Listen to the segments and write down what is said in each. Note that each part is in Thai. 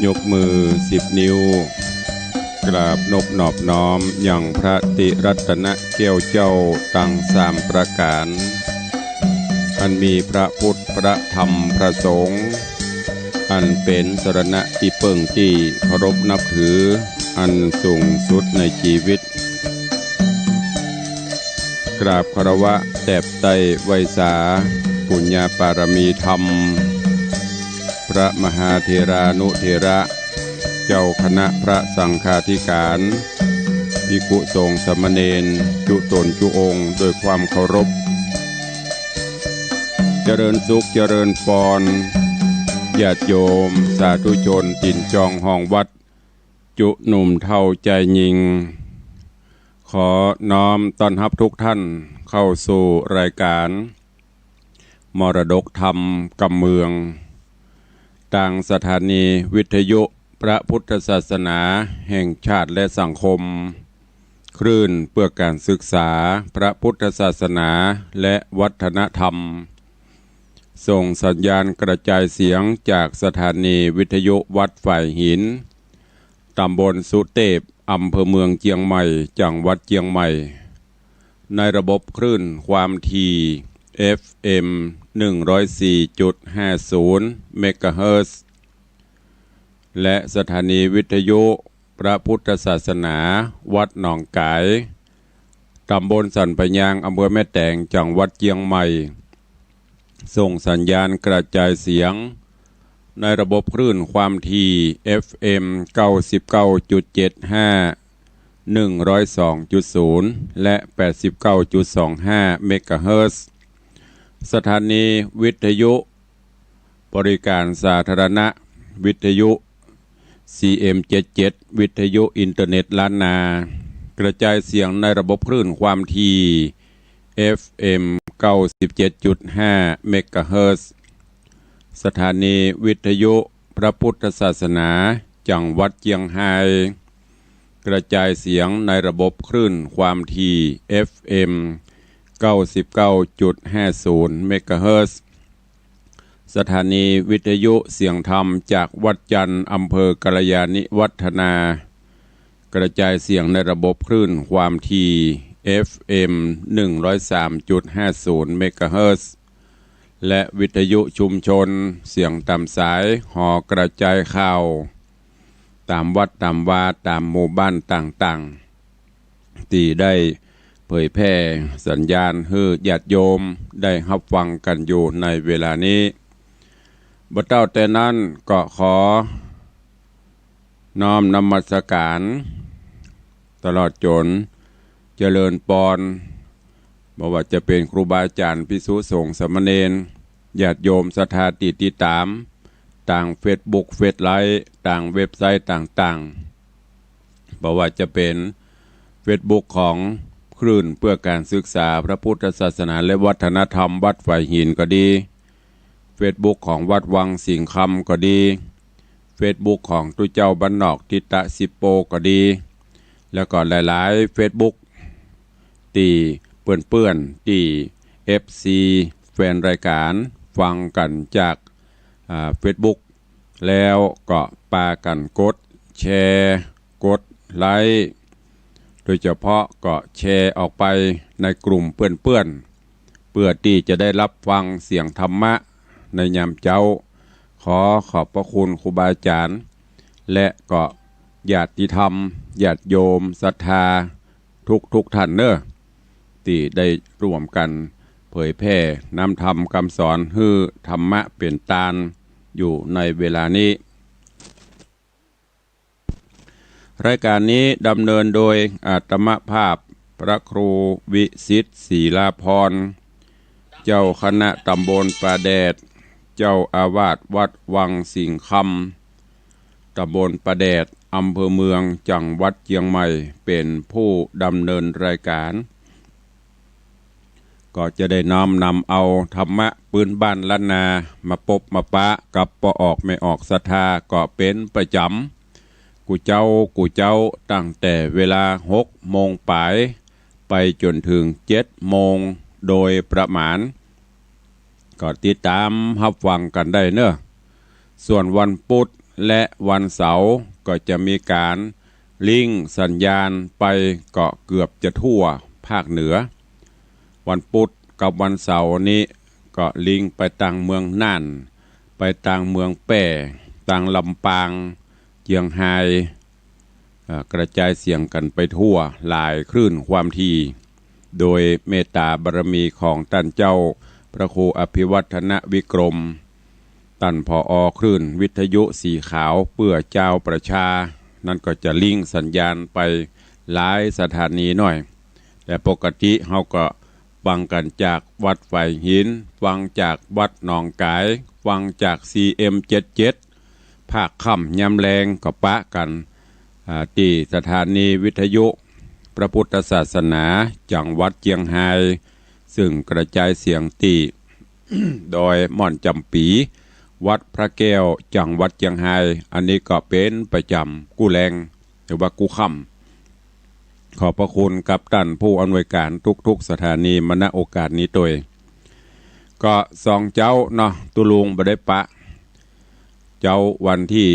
ยกมือ10 นิ้วกราบนบนอบน้อมอย่างพระติรัตนเกี่ยวเจ้าตั้ง3 ประการอันมีพระพุทธพระธรรมพระสงฆ์อันเป็นสรณะที่เปิ่งที่เคารพนับถืออันสูงสุดในชีวิตกราบคารวะแตบไตไวสาปุญญาปารมีธรรมพระมหาเถรานุเถระเจ้าคณะพระสังฆาธิการภิกขุสงฆ์สามเณรจุตนจุองค์โดยความเคารพเจริญสุขเจริญพรญาติโยมสาธุชนตินจองห้องวัดจุหนุ่มเท่าใจยิงขอน้อมต้อนรับทุกท่านเข้าสู่รายการมรดกธรรมกำเมืองทางสถานีวิทยุพระพุทธศาสนาแห่งชาติและสังคมคลื่นเพื่อการศึกษาพระพุทธศาสนาและวัฒนธรรมส่งสัญญาณกระจายเสียงจากสถานีวิทยุวัดฝ่ายหินตำบลสุเทพอำเภอเมืองเชียงใหม่จังหวัดเชียงใหม่ในระบบคลื่นความถี่ FM 104.50 เมกะเฮิรตซ์และสถานีวิทยุพระพุทธศาสนาวัดหนองกายตำบลสันปะยางอำเภอแม่แตงจังหวัดเชียงใหม่ส่งสัญญาณกระจายเสียงในระบบคลื่นความถี่ FM 99.75 102.0 และ 89.25 เมกะเฮิรตซ์สถานีวิทยุบริการสาธารณะวิทยุ CM77 วิทยุอินเทอร์เน็ตล้านนากระจายเสียงในระบบคลื่นความถี่ FM 97.5 เมกะเฮิรตซ์สถานีวิทยุพระพุทธศาสนาจังหวัดเชียงรายกระจายเสียงในระบบคลื่นความถี่ FM 99.50 เมกะเฮิรตซ์สถานีวิทยุเสียงธรรมจากวัดจันทร์อำเภอกัลยาณิวัฒนากระจายเสียงในระบบคลื่นความถี่ FM 103.50 เมกะเฮิรตซ์และวิทยุชุมชนเสียงตามสายห่อกระจายข่าวตามวัดตามวาตามหมู่บ้านต่างๆที่ได้เผยแพร่สัญญาณให้ญาติโยมได้รับฟังกันอยู่ในเวลานี้บัดเจ้าแต่นั้นก็ขอน้อมนมัสการตลอดจนเจริญพรบ่ว่าจะเป็นครูบาอาจารย์ภิกษุสงฆ์สามเณรญาติโยมศรัทธาติดตามต่างเฟซบุ๊กเฟซไลฟ์ต่างเว็บไซต์ต่างๆบ่ว่าจะเป็นเฟซบุ๊กของคลื่นเพื่อการศึกษาพระพุทธศาสนาและวัฒนธรรมวัดฝ่ายหินก็ดีเฟซบุ๊กของวัดวังสิงห์คำก็ดีเฟซบุ๊กของตุเจ้าบ้านนอกทิตะสิโปก็ดีแล้วก็หลายๆเฟซบุ๊กที่เปื้อนๆที่ FC แฟนรายการฟังกันจากเฟซบุ๊กแล้วก็ปากันกดแชร์กดไลค์โดยเฉพาะก็แชร์ออกไปในกลุ่มเพื่อนๆเพื่อที่จะได้รับฟังเสียงธรรมะในยามเจ้าขอบพระคุณครูบาอาจารย์และก็ญาติธรรมญาติโยมศรัทธาทุกท่านเนอะที่ได้ร่วมกันเผยแพร่นำธรรมคำสอนให้ธรรมะเปลี่ยนตาลอยู่ในเวลานี้รายการนี้ดำเนินโดยอาตมภาพพระครูวิสิทธิ์ศรีลาภรณ์เจ้าคณะตำบลป่าแดดเจ้าอาวาสวัดวังสิงห์คำตำบลป่าแดดอำเภอเมืองจังหวัดเชียงใหม่เป็นผู้ดำเนินรายการก็จะได้นำเอาธรรมะปืนบ้านล้านนามาปบมาปะกับปออกไม่ออกศรัทธาก็เป็นประจำกูเจ้าตั้งแต่เวลา6 โมงปลายไปจนถึง7 โมงโดยประมาณก็ติดตามรับฟังกันได้เนอะส่วนวันพุธ และวันเสาร์ก็จะมีการลิงสัญญาณไปเกาะเกือบจะทั่วภาคเหนือวันพุธกับวันเสาร์นี้ก็ลิงไปต่างเมืองน่านไปต่างเมืองแป่ต่างลำปางเจียงไฮ้กระจายเสียงกันไปทั่วหลายคลื่นความถี่โดยเมตตาบารมีของท่านเจ้าพระครูอภิวัฒนวิกรมท่านผอ.คลื่นวิทยุสีขาวเพื่อเจ้าประชานั่นก็จะลิงสัญญาณไปหลายสถานีหน่อยแต่ปกติเฮาก็ฟังกันจากวัดไฟหินฟังจากวัดหนองกายฟังจาก CM77 ภาคค่ำยำแรงก็ปะกันที่สถานีวิทยุพระพุทธศาสนาจังหวัดเจียงไฮ้ซึ่งกระจายเสียงตี โดยม่อนจำปีวัดพระแก้วจังหวัดเจียงไฮ้อันนี้ก็เป็นประจำกู้แรงหรือว่ากู้ค่ำขอบพระคุณกับท่านผู้อำนวยการทุกๆสถานีมาณโอกาสนี้โดยก็สองเจ้าเนาะตุลุงบ่ได้ปะเจ้าวันที่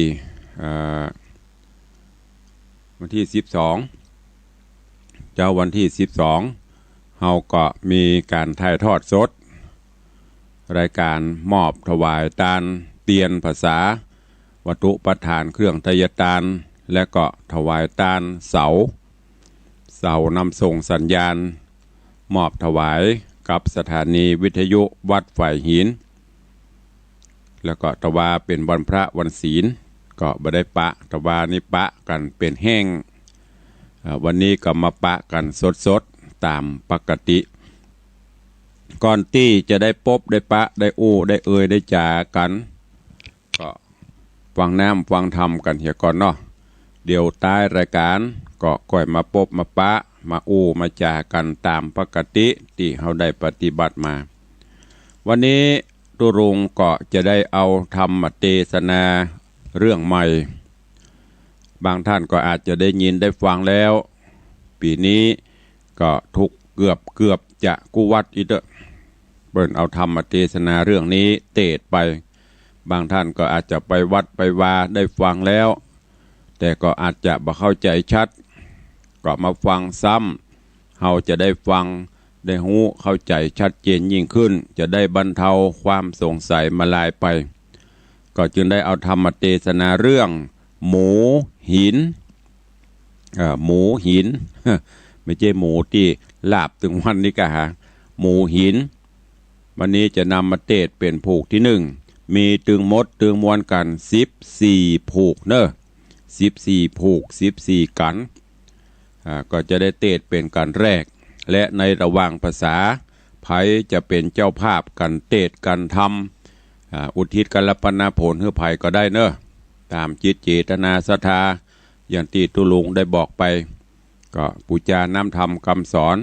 12เจ้าวันที่12เฮาก็มีการถ่ายทอดสดรายการมอบถวายตาลเตียนภาษาวัตถุประทานเครื่องทยตาลและก็ถวายตาลเสานำส่งสัญญาณมอบถวายกับสถานีวิทยุวัดฝ่ายหินแล้วก็ตะวาเป็นวันพระวันศีลก็บ่ได้ปะตะวานี่ปะกันเป็นแห้งวันนี้ก็มาปะกันสดๆตามปกติก่อนที่จะได้พบได้ปะได้อู้ได้เอ่ยได้จากันก็ฟังน้ำฟังธรรมกันเหียก่อนเนาะเดี๋ยวท้ายรายการก็ก่อยมาพบมาปะมาอู้มาจากันตามปกติที่เขาได้ปฏิบัติมาวันนี้ตุรุงก็จะได้เอาธรรมเทศนาเรื่องใหม่บางท่านก็อาจจะได้ยินได้ฟังแล้วปีนี้ก็ทุกเกือบจะกุวัดอีกเด้อเปิ่นเอาธรรมเทศนาเรื่องนี้เตดไปบางท่านก็อาจจะไปวัดไปวาได้ฟังแล้วแต่ก็อาจจะบ่เข้าใจชัดก็มาฟังซ้ำเฮาจะได้ฟังได้หูเข้าใจชัดเจนยิ่งขึ้นจะได้บรรเทาความสงสัยมาลายไปก็จึงได้เอาธรรมเทศนาเรื่องหมูหินหมูหิน ไม่ใช่หมูที่ลาบถึงวันนี้ก็หาหมูหินวันนี้จะนำมาเทศเป็นผูกที่1มีตึงมดตึงมวลกัน14ผูกเนอะ14ผูก14กันก็จะได้เทศเป็นกันแรกและในระหว่างภาษาไผจะเป็นเจ้าภาพกันเทศกันทำอุทิศกันละปนาผลให้ไผก็ได้เนอะตามจิตเจตนาศรัทธาอย่างที่ตุลุงได้บอกไปก็ปูจาน้ำธรรมคำสอน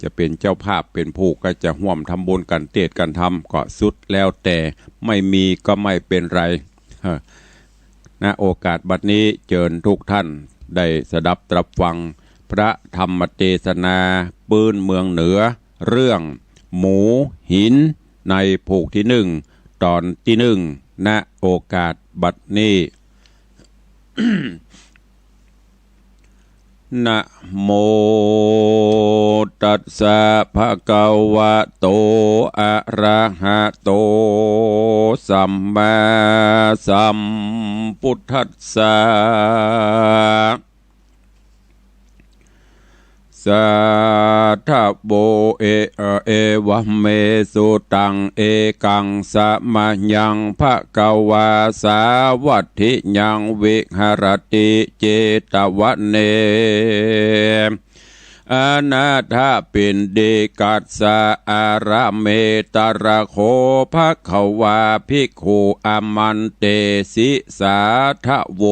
จะเป็นเจ้าภาพเป็นผู้ก็จะห่วมทำบุญกันเทศกันทำก็สุดแล้วแต่ไม่มีก็ไม่เป็นไรณโอกาสบัดนี้เชิญทุกท่านได้สดับตรับฟังพระธรรมเทศนาปืนเมืองเหนือเรื่องหมูหินในผูกที่1ตอนที่1ณโอกาสบัดนี้ นะโมตัสสะภะคะวะโตอะระหะโตสัมมาสัมพุทธัสสะสัทธโบเอวะเมสุตังเอกังสะมะยังภะคะวาสาวัตถิยังวิหรติเจตวะเนอนาถาปินดิกัสสะอาระเมตระโคภะคะวาภิกขุอมันเตสิสาทะโว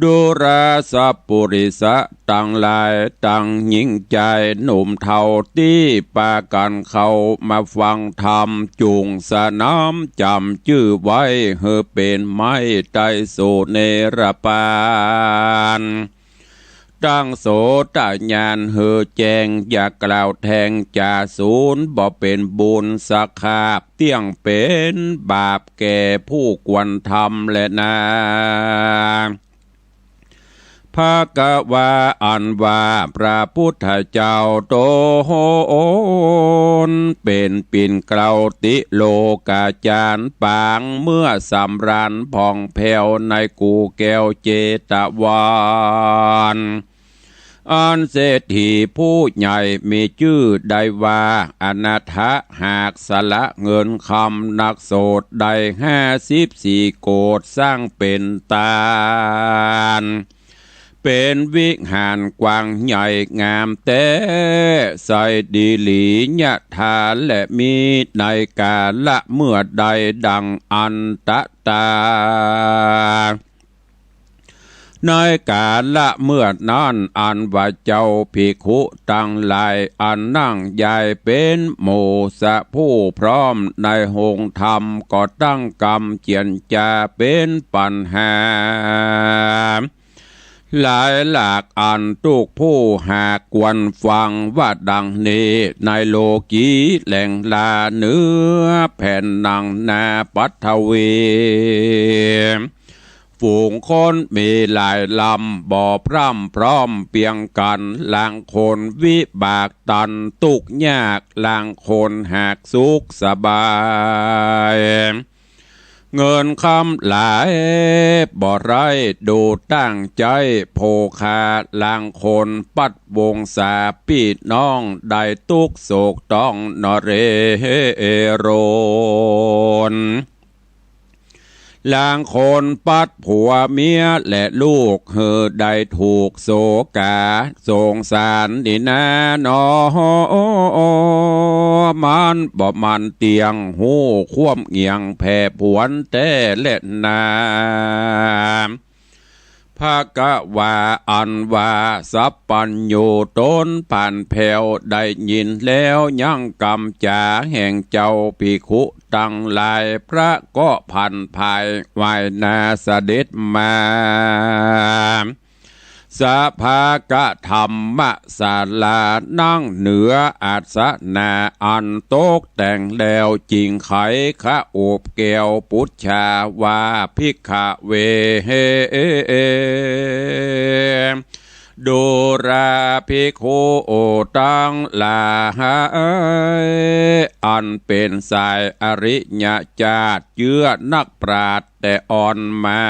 ดุราสัพปุริสะตั้งหลายตั้งหญิงใจหนุ่มเทาที่ปากันเข้ามาฟังธรรมจุงสนามจำชื่อไว้เฮอเป็นไม้ไตโสเนรปาน ตั้งโสตญาณเฮอแจงอย่ากล่าวแทงจ่าศูนย์บ่เป็นบุญสักขาบเตี้ยงเป็นบาปแก่ผู้กวนทำและนาภะคะวาอันว่าพระพุทธเจ้าโตโหนเป็นปิ่นเกลาติโลกาจารย์ปางเมื่อสำราญผ่องแผ้วในกูแก้วเจตวานอันเศรษฐีผู้ใหญ่มีชื่อได้ว่าอนาถหากสละเงินคำนักโสดได้54 โกฏสร้างเป็นตาลเป็นวิหารกว้างใหญ่งามแต่ใสดีหลีญะทาและมีในกาละเมื่อใดดังอันตตาในกาละเมื่อนั้นอันว่าเจ้าภิกขุตั้งหลายอันนั่งใหญ่เป็นหมู่สะผู้พร้อมในหงธรรมก็ตั้งกรรมเจียนจาเป็นปัญหาหลายหลากอันทุกผู้หากกวนฟังว่าดังนี้ในโลกีแหล่งลาเนื้อแผ่นหนังนาปัทวีฝูงคนมีหลายลำบ่อพร่ำพร้อมเปียงกันลางคนวิบากตันตุกยากลางคนหากสุขสบายเงินคำหลายบ่ไรดูตั้งใจโภคาลางคนปัดวงสาปีน้องได้ตุกโศกต้องนเรโรนลางคนปัดผัวเมียและลูกเฮอได้ถูกโศกาสงสารดินาหนอมันบ่มันเตียงหูควมเงียงแผ่ผวนแต่เล่นนาภะคะวาอันว่าสัพปัญโยต้นผ่านแผ่วได้ยินแล้วยังกำจาแห่งเจ้าภิกขุตั้งหลายพระก็พันภายวายนาเสด็จมาสภากะธรรมศาลานั่งเหนืออาสนะอันโตกแต่งแล้วจริงไขคะโอบแก้วปุจชาวาภิกขเวดูราภิกขุตั้งหลายอันเป็นสายอริยญาติเยื่อนักปราชญ์แต่อ่อนมา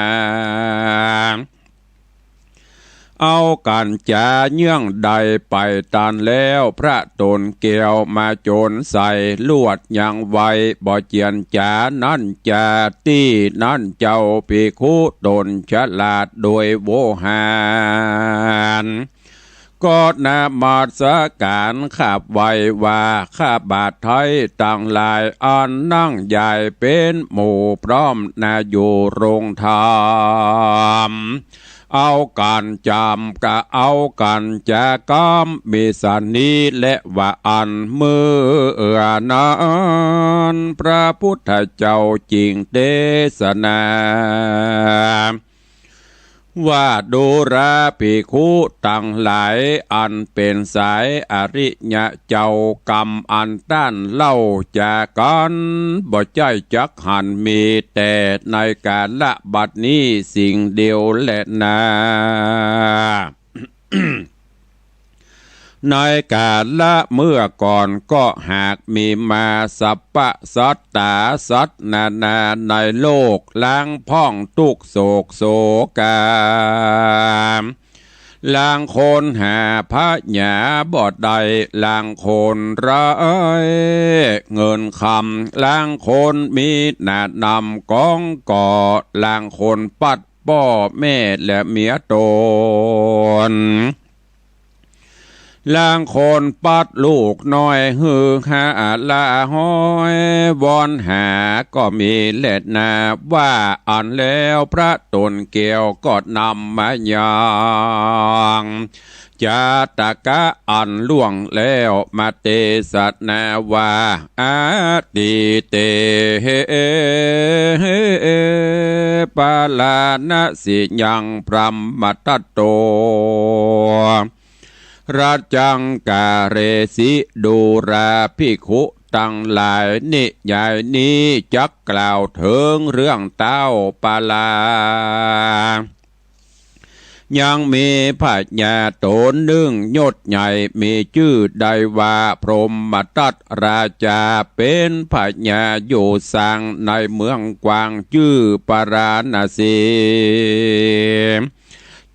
เอากันจาเยื่องใดไปตันแล้วพระตนเกี่ยวมาโจรใส่ลวดยังไวบ่เจียนจานั่นจาตี้นั่นเจ้าภิกขุตนฉลาดโดยโวหารก็นามาสการขับไว้ว่าข้าบาทไทยต่างหลายอันนั่งใหญ่เป็นหมู่พร้อมนาอยู่โรงธรรมเอากันจำกะเอากันจะกำมีสันนี้และว่าอันมือนั้นพระพุทธเจ้าจริงเทศนาว่าดูราภิกขุตั้งหลายอันเป็นสายอริยะเจ้ากรรมอันต้านเล่าจากกันบ่ใจจักหันมีแต่ในกาลบัดนี้สิ่งเดียวแหละนา ในกาละเมื่อก่อนก็หากมีมาสัพพะสัตตาสัตนานาในโลกล้างพ่องทุกโศกโศกาลางคนหาพระหยาบอดใดลางคนร้ายเงินคำลางคนมีหน้านำกองก่อลางคนปัดพ่อแม่และเมียตนลางคนปัดลูกน้อยฮือหาละห้อยวอนหาก็มีเล็ดนาว่าอันแล้วพระตนเกี่ยวก็นำมาอย่าง จาตกะอันล่วงแล้วมาเตสัตนาวาอาติเตปาลานะสิยังพรัมมัตโตราจังกาเรสิดูราภิกขุตั้งหลายนิยายนี้จักกล่าวถึงเรื่องเต้าปาลายังมีพระญาโตนหนึ่งยศใหญ่มีชื่อใดว่าพรหมทัตราชาเป็นพระญาอยู่สร้างในเมืองกวางชื่อปาราณสี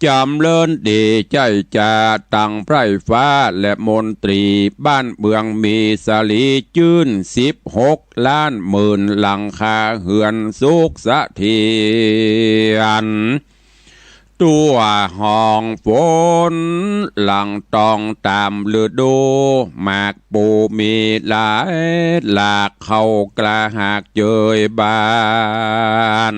จำเลินดีใจจาตั้งไพร่ฟ้าและมนตรีบ้านเมืองมีสลีจื้น16 ล้านหมื่นหลังคาเหือนสุขสะเทียนตัวห้องฝนหลังตองตามฤดูหมากปูมีหลายหลากเข้ากระหากเจยบาน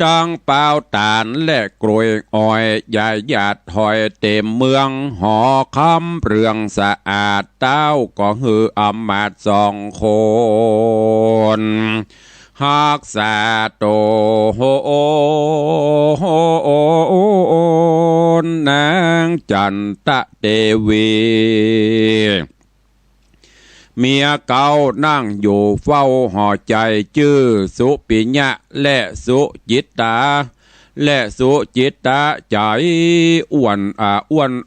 ตั้งเปล่าตานและกรวยอ้อยใหญ่หยาดถอยเต็มเมืองหอคำเปลืองสะอาดเต้าก็ฮืออำมาตย์2 คนหากษาโตโหนางจันตะเทวีเมียเก่านั่งอยู่เฝ้าห่อใจชื่อสุปิญะและสุจิตตาและสุจิตตาใจอ้วน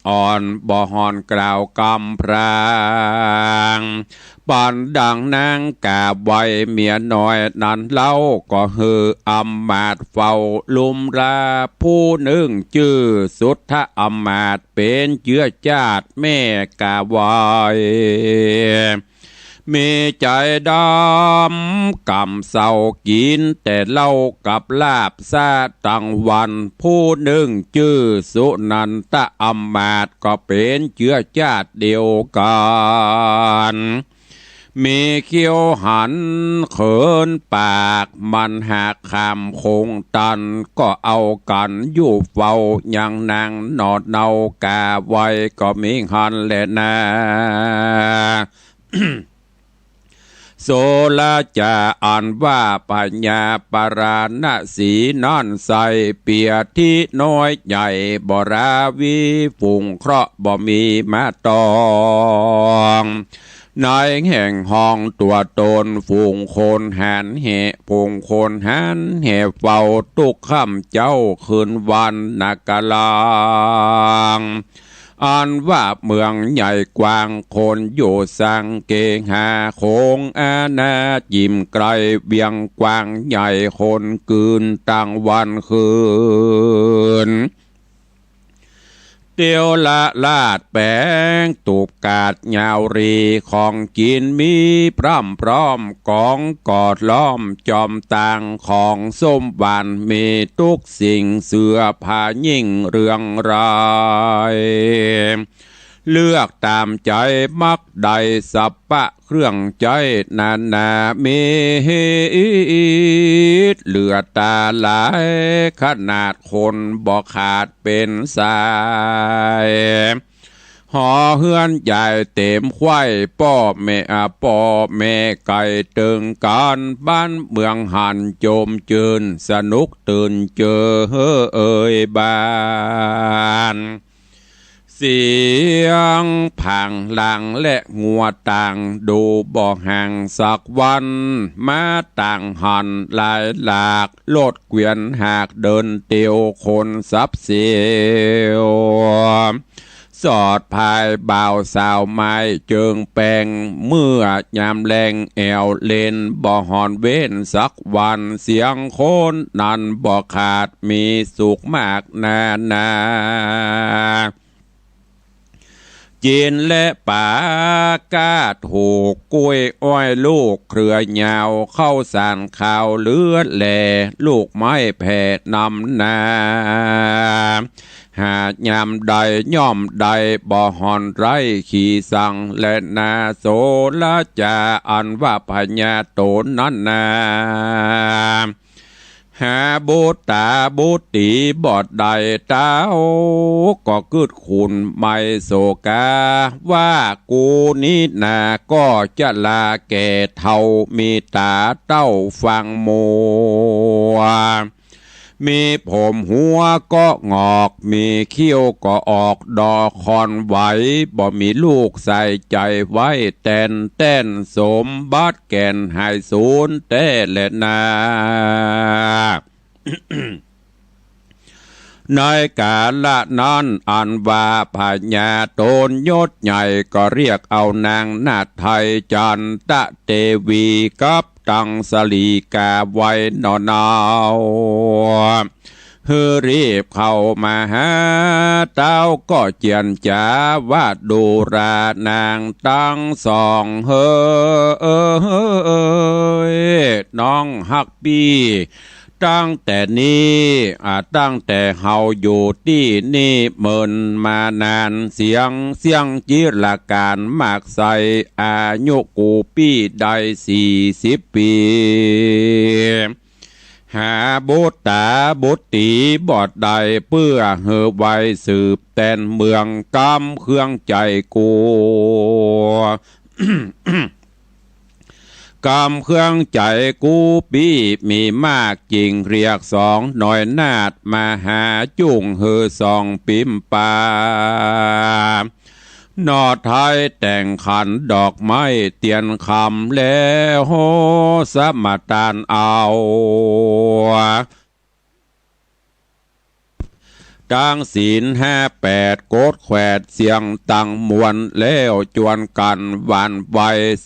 อ่อนบ่หอนกล่าวกำพรางปานดังนางกาบไว้เมียน้อยนั้นเล่าก็ฮืออำมาตย์เฝ้าลุมราผู้หนึ่งชื่อสุทธอำมาตย์เป็นเชื้อชาติแม่กาบไว้มีใจดำกำเศร้ากินแต่เล่ากับลาบซาตั้งวันผู้หนึ่งชื่อสุนันตะอำมาตย์ก็เป็นเชื้อชาติเดียวกันมีเขี้ยวหันเขินปากมันหากคำคงตันก็เอากันอยู่เฝ้ายังนางนอดเนากาไว้ก็มีหันแหละนะ โสลาจะอ่านว่าปัญญาปราณสีนอนใสเปียที่น้อยใหญ่บราวีฝุ่งเคราะห์บ่มีมาตองนายแห่งห้องตัวตนฝูงคนหันเหฝูงคนหันเหเฝ้าตุกค่ำเจ้าคืนวันนักลางอันว่าเมืองใหญ่กว้างคนอยู่สังเกหาโคงอาณาจิมไกลเบียงกว้างใหญ่คนกืนตั้งวันคืนเตียวละลาดแปงตูบกาดยาวรีของกินมีพร่ำพร้อมกองกอดล้อมจอมต่างของส้มหวานมีทุกสิ่งเสื้อผ้ายิ่งเรืองรายเลือกตามใจมักใดสัพพะเครื่องใจนานามีเหลือตาหลายขนาดคนบ่ขาดเป็นสายหอเฮือนใหญ่เต็มควายป้อแม่ไก่ตึงการบ้านเมืองหันโจมเจินสนุกตื่นเจอเอ่ยบ้านเสียงผังหลังและงัวต่างดูบ่ห่างสักวันมาต่างหันหลายหลากโลดเกวียนหากเดินเตียวคนซับเสียวสอดภายบ่าวสาวไม้เจิงแปงเมื่อยามแรงแอวเลนบ่หอนเว้นสักวันเสียงโคนนั้นบ่ขาดมีสุขมากนาจีนและป่ากาดหูกล้วยอ้อยลูกเครือยาวเข้าสานข่าวเลือดแหล่ลูกไม้แผ่นำนาหายามใดย่อมใดบ่หอนไรขี่สั่งและนาโสละจาอันว่าพญาโตนั้นนา หาบุตตาบุตตีบอดใดเต้าก็กึดขุนไม่โศกาว่ากูนี้นาก็จะลาแก่เท่ามีตาเต้าฟังมัวมีผมหัวก็งอกมีเขี้ยวก็ออกดอกคอนไหวบ่มีลูกใส่ใจไว้แต้นสมบัติแก่นหายสูญแต่และนา ในกาละนั้นอันว่าพญาโตนยศใหญ่ก็เรียกเอานางนาถไทยจันตะเทวีกับตังสลีกาไว้นอนเอาฮือรีบเข้ามาหาเต้าก็เจียนจ๋าว่าดูรานางตั้งสองเฮ้ยน้องฮักปี้ตั้งแต่นี้ตั้งแต่เฮาอยู่ที่นี่เมินมานานเสียงจิรการมากใสอายุกูปี้ได้40 ปีหาบุตตาบุตตีบอดใดเพื่อเฮอไว้สืบแต่นเมืองกำเครื่องใจกู กำเครื่องใจกูปี้มีมากจริงเรียกสองหน่อยนาดมาหาจุ่งเฮอสองปิมปานอไทยแต่งขันดอกไม้เตียนคำแล้วโหสมตานเอาตั้งศีล58โกดแขวดเสียงตังมวนแล้วจวนกันหวานไว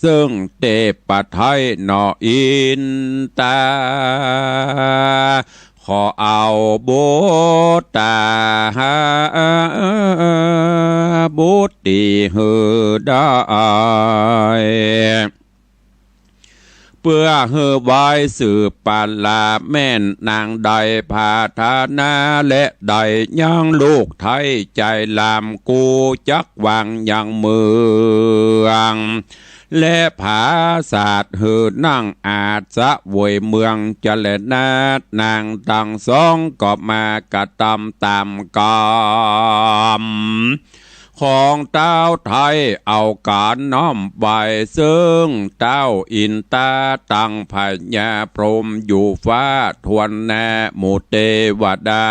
ซึ่งเตปะไทยนออินตาขอเอาบุตตาบุตตีหือได้เพื่อเฮอไว้สืบปาลาแม่นนางใดพาธานาและใดย่างลูกไทยใจลามกูจักวังยังเมืองและผาศาสตร์เฮอนั่งอาจสะวยเมืองจะแลนาดนางตังสองก็มากระตำตามกรรมของเต้าไทยเอาการน้อมใบซึ่งเต้าอินตาตั้งพญาพรหมอยู่ฟ้าทวนแนหมู่เทวดา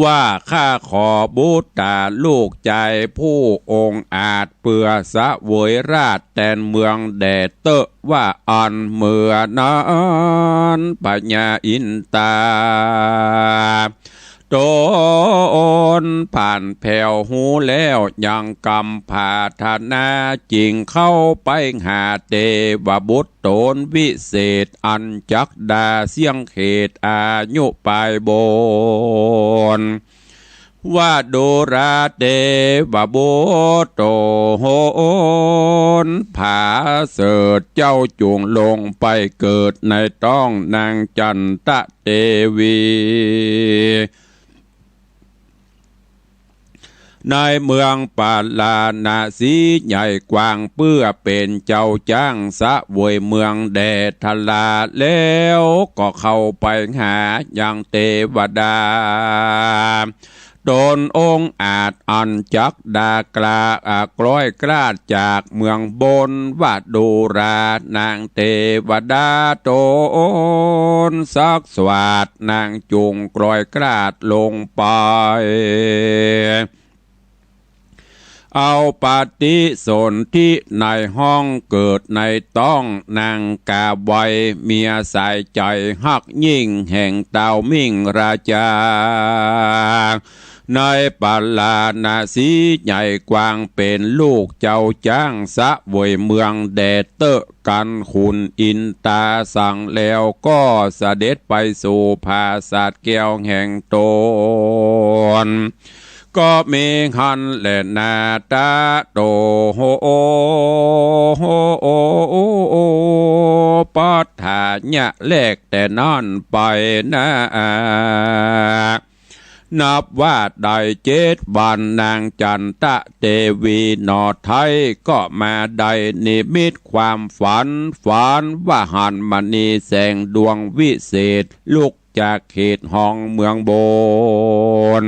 ว่าข้าขอบูตาลูกใจผู้องค์อาจเปื่อสะเวยราชแตนเมืองแดดเตอะว่าอันเมื่อนั้นพญาอินตาโดนผ่านแผ่วหูแล้วยังกำผาธนาจริงเข้าไปหาเทวบุตรโตนวิเศษอันจักดาเสียงเขตอายุปลายบนว่าโดราเทวบุตรโตโหนผาเสดเจ้าจุงลงไปเกิดในต้องนางจันตะเทวีในเมืองปาลานาสีใหญ่กว้างเพื่อเป็นเจ้าจ้างสะเวยเมืองแดทลาแล้วก็เข้าไปหาอย่างเทวดาโดนองค์อาจอันจักดากลากร้อยกล้าจากเมืองบนวัดดูรานางเทวดาโตนสักสวัสดนางจุงกร้อยกล้าลงไปเอาปฏิสนธิในห้องเกิดในต้องนางกาไวเมียสายใจฮักยิ่งแห่งเต่ามิ่งราชาในปาลานาสีใหญ่กว้างเป็นลูกเจ้าจ้างสะเวยเมืองแดดเตอะกันขุนอินตาสั่งแล้วก็เสด็จไปสู่ภาศาสแก้วแห่งตนก็มีหันและนาตาโตโหปัฏฐานะแลกแต่นั่นไปนะ นับว่าได้7 วันนางจันทะเทวีนอไทยก็มาได้นิมิตความฝันว่าหันมณีแสงดวงวิเศษลุกจากเขตห้องเมืองโบน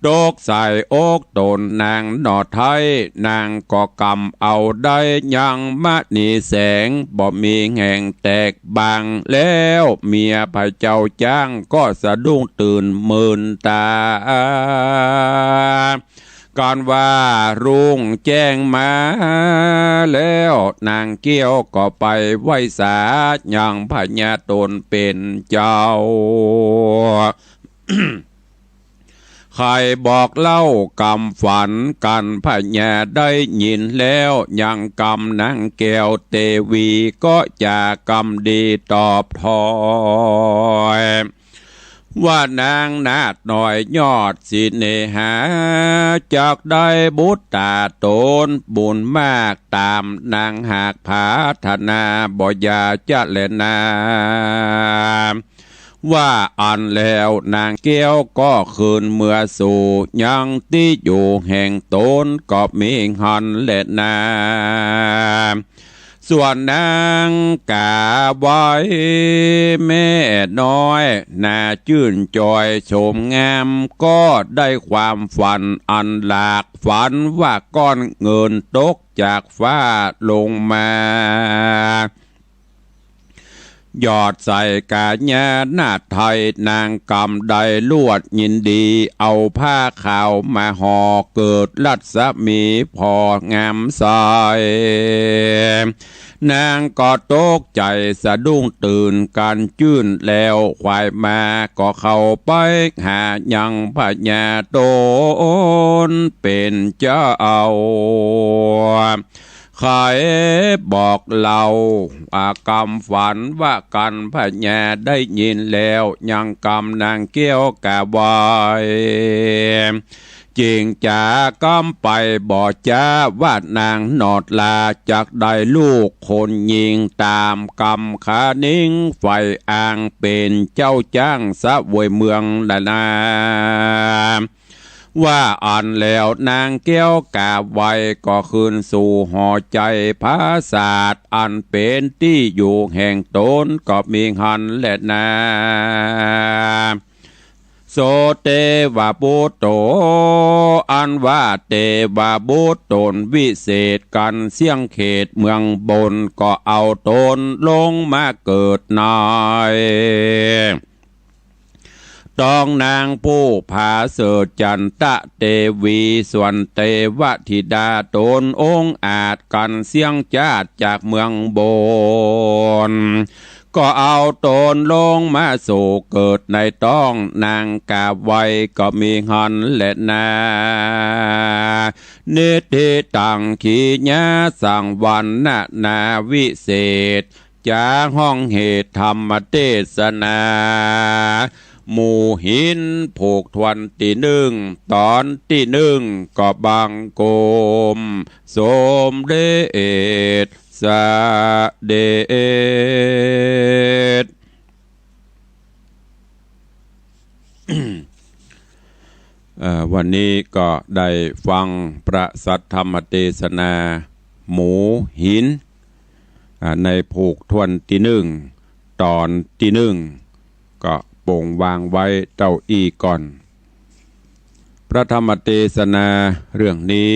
โดกใส่อกตนนางนอไทยนางก็กำเอาได้ยังมณีแสงบ่มีแห่งแตกบางแล้วเมียพระเจ้าจ้างก็สะดุ้งตื่นมื่นตาก่อนว่ารุ่งแจ้งมาแล้วนางเกี้ยวก็ไปไหว้สายังพญาตนเป็นเจ้า ใครบอกเล่ากำฝันกันพญาได้ยินแล้วยังกำนางแก้วเทวีก็จะกำดีตอบทอยว่านางนาดหน่อยยอดสิเนหาจากได้บุตรตาโตนบุญมากตามนางหากผาธนาบ่ยาจะเลนาว่าอันแล้วนางแก้วก็คืนเมื่อสู่ยังที่อยู่แห่งตนก็มีหันและนาส่วนนางกาไว้แม่น้อยน่าชื่นจอยชมงามก็ได้ความฝันอันหลากฝันว่าก้อนเงินตกจากฟ้าลงมายอดใส่กาญาหน้าไทยนางกำไดลวดยินดีเอาผ้าขาวมาห่อเกิดรัศมีพองามใสนางก็ตกใจสะดุ้งตื่นกันจื้นแล้วควายมาก็เข้าไปหายังพญาโตนเป็นเจ้าใครบอกเรากำฝันว่ากันพญาได้ยินแล้วยังกำนางเกี้ยวกะบอยจริงจากำไปบอกจ้าว่านางนอดลาจากได้ลูกคนยิงตามกำขานิ่งไฟอ่างเป็นเจ้าจ้างสะเวยเมืองละนาว่าอ่านแล้วนางแก้วกาบไว้ก็คืนสู่หอใจภาษาทอันเป็นที่อยู่แห่งตนก็มีหันและนาโสเตวะบุตโตอันว่าเตวะบุตตนวิเศษกันเสียงเขตเมืองบนก็เอาตนลงมาเกิดนายต้องนางผู้ผาเสดจันตะเทวีส่วนเทวธิดาตนองค์อาจกันเสียงจาดจากเมืองบนก็เอาตนลงมาสู่เกิดในต้องนางกาไว้ก็มีหันและนาเนติตังขีญาสังวันนาวิเศษจาห้องเหตุธรรมเทศนาหมู่หินผูกทวนที่1ตอนที่1ก็บังโกมสมเด็จสะเด็จ วันนี้ก็ได้ฟังประสัทธรรมเทศนาหมูหินในผูกทวนที่1ตอนที่1ก็โป่งวางไว้เต้าอี้ก่อนพระธรรมเทศนาเรื่องนี้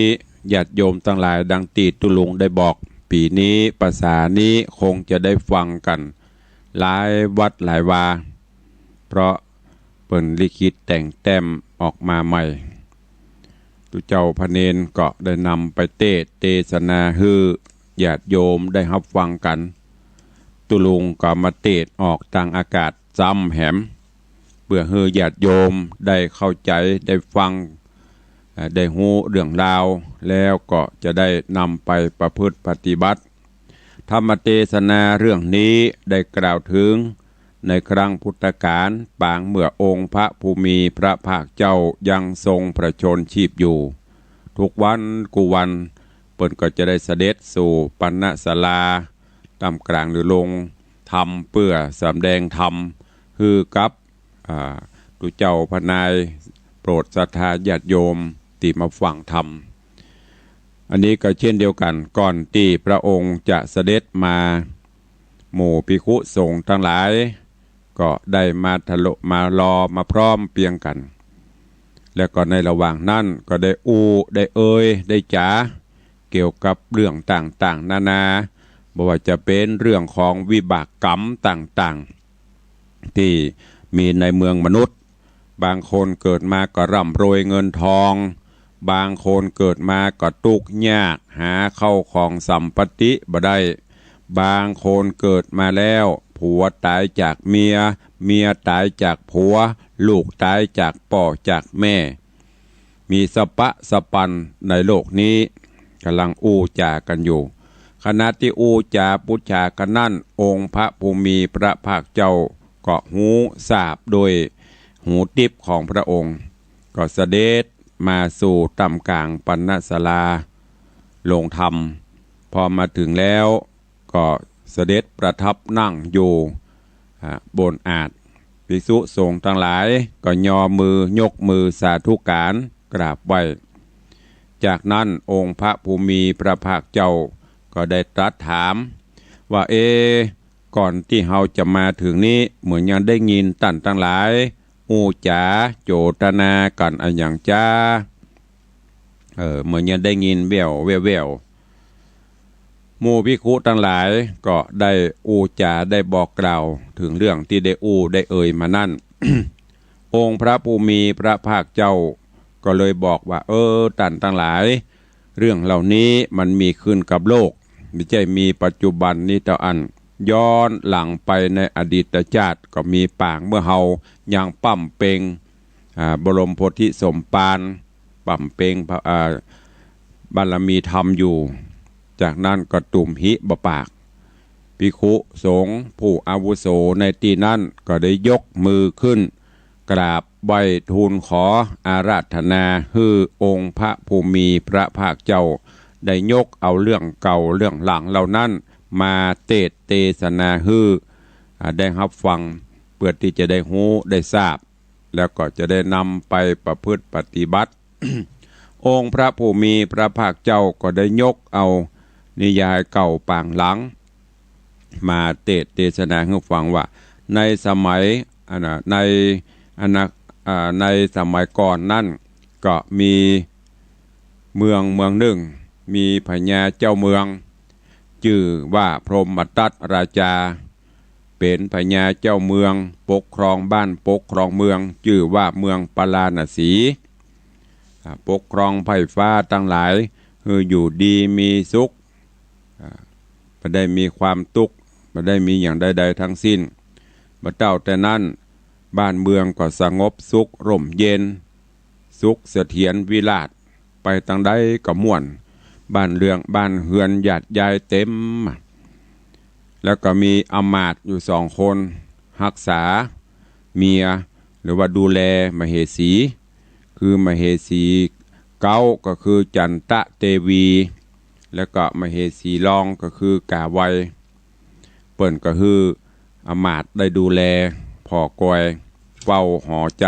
ญาติโยมทั้งหลายดังตีตุลุงได้บอกปีนี้ภาษานี้คงจะได้ฟังกันหลายวัดหลายวาเพราะเปิ่นลิขิตแต่งแต้มออกมาใหม่ตุเจ้าพระเนนก็ได้นำไปเทศนาฮือญาติโยมได้รับฟังกันตุลุงก็มาเทศออกทางอากาศจำแหมเพื่อให้ญาติโยมได้เข้าใจได้ฟังได้รู้เรื่องราวแล้วก็จะได้นำไปประพฤติปฏิบัติธรรมเทศนาเรื่องนี้ได้กล่าวถึงในครั้งพุทธกาลปางเมื่อองค์พระภูมิพระภาคเจ้ายังทรงพระชนชีพอยู่ทุกวันกุวันเปิ้นก็จะได้เสด็จสู่ปัณณศาลาตามกลางหรือลงธรรมเพื่อสำแดงธรรมคือกับ ตุเจ้าพนายโปรดศรัทธาญาติโยมที่มาฟังธรรมอันนี้ก็เช่นเดียวกันก่อนที่พระองค์จะเสด็จมาหมู่ภิกขุสงฆ์ทั้งหลายก็ได้มาทะลุมารอมาพร้อมเพียงกันแล้วก็ในระหว่างนั้นก็ได้ได้ได้จ๋าเกี่ยวกับเรื่องต่างๆนานาบ่ว่าจะเป็นเรื่องของวิบากกรรมต่างๆที่มีในเมืองมนุษย์บางคนเกิดมาก็ร่ำรวยเงินทองบางคนเกิดมาก็ทุกข์ยากหาเข้าของสัมปติบ่ได้บางคนเกิดมาแล้วผัวตายจากเมียเมียตายจากผัวลูกตายจากพ่อจากแม่มีสปะสปันในโลกนี้กำลังจากันอยู่ขณะที่จาปุจจากันนั่นองค์พระภูมิพระภาคเจ้าก็หูทราบโดยหูทิพย์ของพระองค์ก็เสด็จมาสู่ตำกลางปัณณศาลาลงธรรมพอมาถึงแล้วก็เสด็จประทับนั่งอยู่บนอาสน์ภิกษุสงฆ์ทั้งหลายก็ยอมือยกมือสาธุการกราบไหว้จากนั้นองค์พระภูมิพระภาคเจ้าก็ได้ตรัสถามว่าก่อนที่เราจะมาถึงนี้เหมือนยังได้ยินท่านทั้งหลายจ๋าโจตนากันอันอย่างจ้าเหมือนยังได้ยินแววหมู่ภิกขุทั้งหลายก็ได้จ๋าได้บอกกล่าวถึงเรื่องที่ได้ได้เอ่ยมานั่น องค์พระภูมิพระภาคเจ้าก็เลยบอกว่าท่านทั้งหลายเรื่องเหล่านี้มันมีขึ้นกับโลกไม่ใช่มีปัจจุบันนี้เท่าอันย้อนหลังไปในอดีตชาติก็มีปางเมื่อเฮายังปั่มเปงบรมโพธิสมภารปั่มเปงบารมีธรรมอยู่จากนั้นก็ตุ่มหิบปากภิกขุสงฆ์ผู้อาวุโสในที่นั้นก็ได้ยกมือขึ้นกราบไหว้ทูลขออาราธนาฮือองค์พระภูมิพระภาคเจ้าได้ยกเอาเรื่องเก่าเรื่องหลังเหล่านั้นมาเทศนาฮือได้รับฟังเพื่อที่จะได้หูได้ทราบแล้วก็จะได้นำไปประพฤติปฏิบัติ องค์พระภูมิพระภาคเจ้าก็ได้ยกเอานิยายเก่าปางหลังมาเทศนาให้ฟังว่าในสมัยในสมัยก่อนนั่นก็มีเมืองหนึ่งมีพญาเจ้าเมืองชื่อว่าพรหมทัตราชาเป็นพญาเจ้าเมืองปกครองบ้านปกครองเมืองชื่อว่าเมืองปราณสีปกครองไพร่ฟ้าทั้งหลายคืออยู่ดีมีสุขไม่ได้มีความทุกข์ไม่ได้มีอย่างใดๆทั้งสิ้นมาเจ้าแต่นั้นบ้านเมืองก็สงบสุขร่มเย็นสุขเสถียรวิราชไปทางใดก็ม่วนบ้านเฮือนหยาดยายเต็มแล้วก็มีอมาตย์อยู่2 คนรักษาเมียหรือว่าดูแลมเหสีคือมเหสีเก้าก็คือจันตะเทวีแล้วก็มเหสีรองก็คือกาไวเปิ้นก็คืออมาตย์ได้ดูแลพ่อกอยเฝ้าหอใจ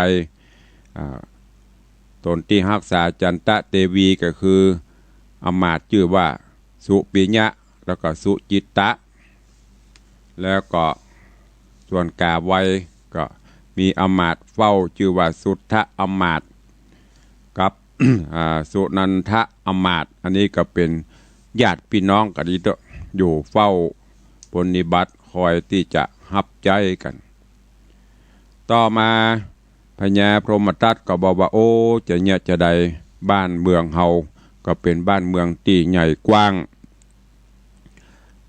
ตนที่รักษาจันตะเทวีก็คืออมาตย์ชื่อว่าสุปิญะแล้วก็สุจิตตะแล้วก็ส่วนกาไวก็มีอมาตย์เฝ้าชื่อว่าสุทธะอมาตย์กับ สุนันทะอมาตย์อันนี้ก็เป็นญาติพี่น้องกันอยู่เฝ้าปฏิบัติคอยที่จะรับใจกันต่อมาพญาพรหมทัตก็บอกว่าจะเนี่ยจะใดบ้านเมืองเฮาก็เป็นบ้านเมืองที่ใหญ่กว้าง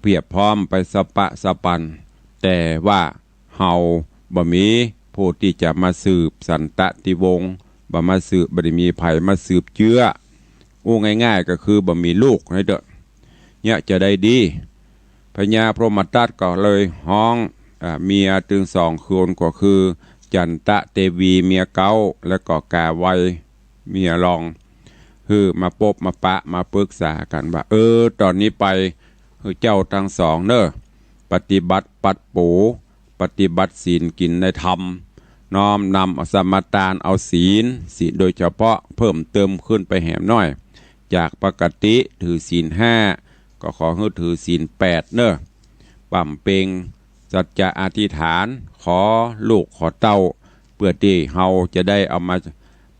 เพียบพร้อมไปสปะสปันแต่ว่าเฮาบ่มีผู้ที่จะมาสืบสันตติวงศ์บ่มาสืบบ่ได้มีไผมาสืบเชื้อง่ายๆก็คือบ่มีลูกให้เด้อเนี่ยจะได้ดีพญาพรหมทัตก็เลยฮ้องเมียถึง2 คนก็คือจันตะเทวีเมียเก้าแล้วก็กาไวเมียรองคือมาพบมาปะมาปรึกษากันว่าตอนนี้ไปเจ้าทั้งสองปฏิบัติปัดปูปฏิบัติศีลกินในธรรม น้อมนำเอาสมทานเอาศีลโดยเฉพาะเพิ่มเติมขึ้นไปแหมน้อยจากปกติถือศีล5ก็ขอให้ถือศีล8เนอะปั่มเปงสัจจะอธิษฐานขอลูกขอเต้าเพื่อที่เฮาจะได้เอามา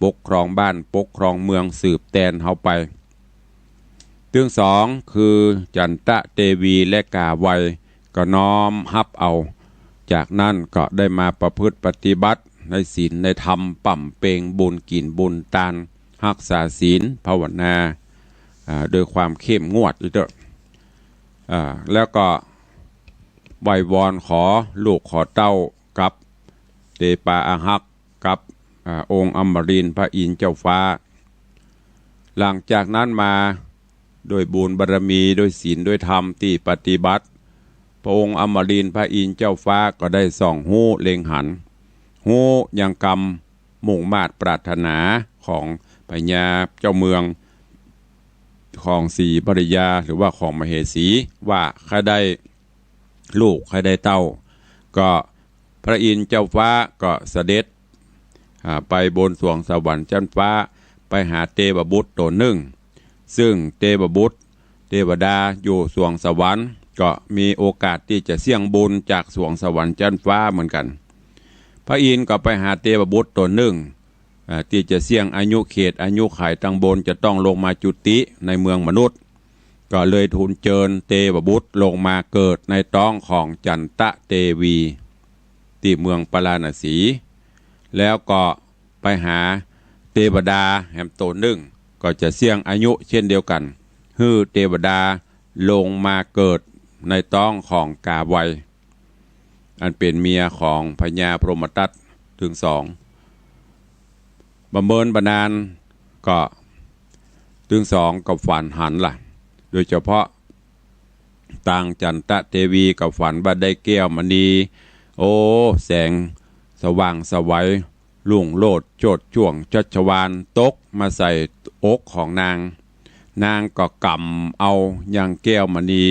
ปกครองบ้านปกครองเมืองสืบแทนเฮาไปเรื่องสองคือจันตะเทวีและกาไวก็น้อมฮับเอาจากนั้นก็ได้มาประพฤติปฏิบัติในศีลในธรรมปั่มเปงบุญกินบุญตานรักษาศีลภาวนาโดยความเข้มงวดอีกด้วยแล้วก็ไหว้วอนขอลูกขอเต้ากับเตปาอาหักกับองค์อมรินทร์พระอินทร์เจ้าฟ้าหลังจากนั้นมาโดยบุญบารมีโดยศีลโดยธรรมที่ปฏิบัติพระองค์อมรินทร์พระอินทร์เจ้าฟ้าก็ได้ส่องหูเล็งหันหูยังกำมุ่งมาตรปรารถนาของพญาเจ้าเมืองของศรีภริยาหรือว่าของมเหสีว่าใครได้ลูกใครได้เต้าก็พระอินทร์เจ้าฟ้าก็เสด็จไปบนสวงสวรรค์ชั้นฟ้าไปหาเทพบุตรตนหนึ่งซึ่งเทพบุตรเทวดาอยู่สวงสวรรค์ก็มีโอกาสที่จะเสี่ยงบุญจากสวงสวรรค์ชั้นฟ้าเหมือนกันพระอินทร์ก็ไปหาเทพบุตรตนหนึ่งที่จะเสี่ยงอายุเขตอายุไขตั้งบนจะต้องลงมาจุติในเมืองมนุษย์ก็เลยทูลเชิญเทพบุตรลงมาเกิดในท้องของจันตะเทวีที่เมืองปราณสีแล้วก็ไปหาเทวดาแห่งตนหนึ่งก็จะเสี่ยงอายุเช่นเดียวกันฮือเทวดาลงมาเกิดในท้องของกาไวอันเป็นเมียของพญาพรหมทัตถึง2บำเมินบรรดาลก็ถึง2กับฝันหันล่ะโดยเฉพาะต่างจันตะเทวีกับฝันว่าได้แก้วมณีโอ้แสงสว่างสวัยลุ่งโลดโจดช่วงชัชวานตกมาใส่อกของนางก็กำเอาอย่างแก้วมณี